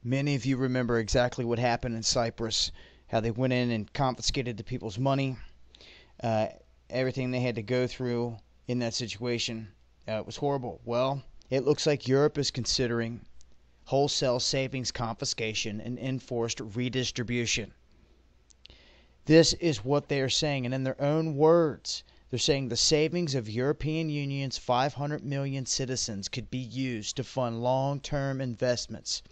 Many of you remember exactly what happened in Cyprus, how they went in and confiscated the people's money, uh, everything they had to go through in that situation. It was horrible. Well, it looks like Europe is considering wholesale savings confiscation and enforced redistribution. This is what they are saying, and in their own words, they're saying the savings of European Union's 500 million citizens could be used to fund long-term investments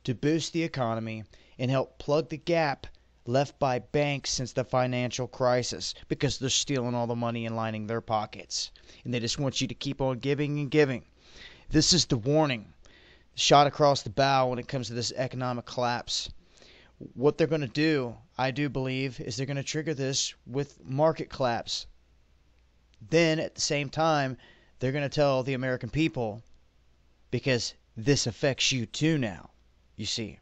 to boost the economy and help plug the gap left by banks since the financial crisis, because they're stealing all the money and lining their pockets. And they just want you to keep on giving and giving. This is the warning, shot across the bow when it comes to this economic collapse. What they're going to do, I do believe, is they're going to trigger this with market collapse. Then, at the same time, they're going to tell the American people, because this affects you too now, you see,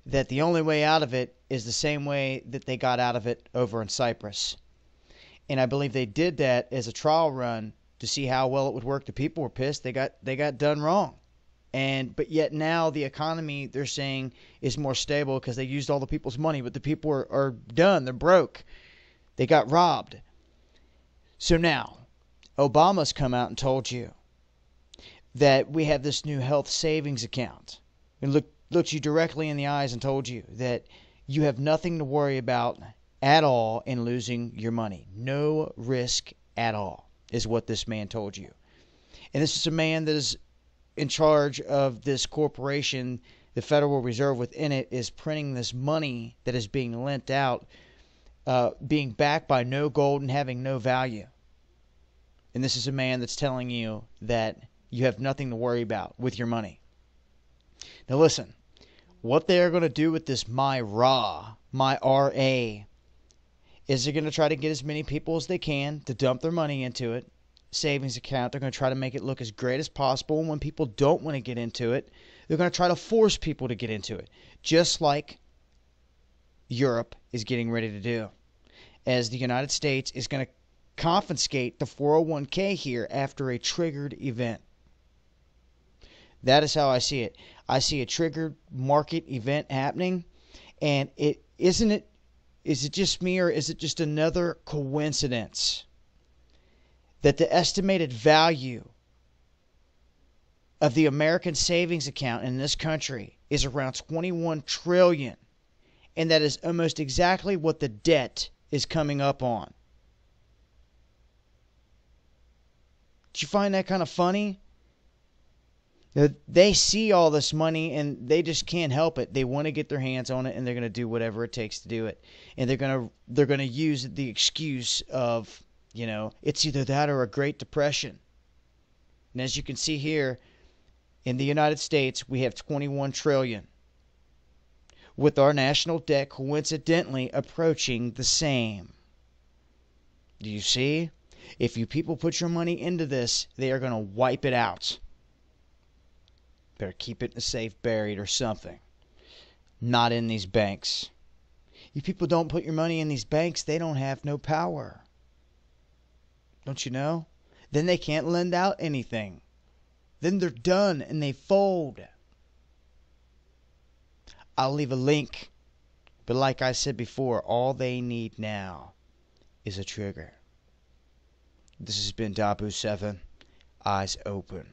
that the only way out of it is the same way that they got out of it over in Cyprus. And I believe they did that as a trial run to see how well it would work. The people were pissed. They got done wrong. But yet now the economy, they're saying, is more stable because they used all the people's money. But the people are done. They're broke. They got robbed. So now, Obama's come out and told you that we have this new health savings account. And looked you directly in the eyes and told you that you have nothing to worry about at all in losing your money. No risk at all is what this man told you. And this is a man that is in charge of this corporation. The Federal Reserve within it is printing this money that is being lent out, being backed by no gold and having no value. And this is a man that's telling you that you have nothing to worry about with your money. Now listen, what they are going to do with this my RA, is they're going to try to get as many people as they can to dump their money into it. Savings account. They're going to try to make it look as great as possible. And when people don't want to get into it, they're going to try to force people to get into it, just like Europe is getting ready to do, as the United States is going to confiscate the 401k here after a triggered event. That is how I see it. I see a triggered market event happening, and is it just me, or is it just another coincidence that the estimated value of the American savings account in this country is around 21 trillion, and that is almost exactly what the debt is coming up on? Did you find that kind of funny? They see all this money and they just can't help it. They want to get their hands on it, and they're going to do whatever it takes to do it. And they're going to use the excuse of, it's either that or a Great Depression. And as you can see here, in the United States, we have 21 trillion, with our national debt coincidentally approaching the same. Do you see? If you people put your money into this, they are going to wipe it out. Better keep it in a safe buried or something. Not in these banks. You people don't put your money in these banks, they don't have no power. Don't you know? Then they can't lend out anything. Then they're done and they fold. I'll leave a link. But like I said before, all they need now is a trigger. This has been Dahboo77. Eyes open.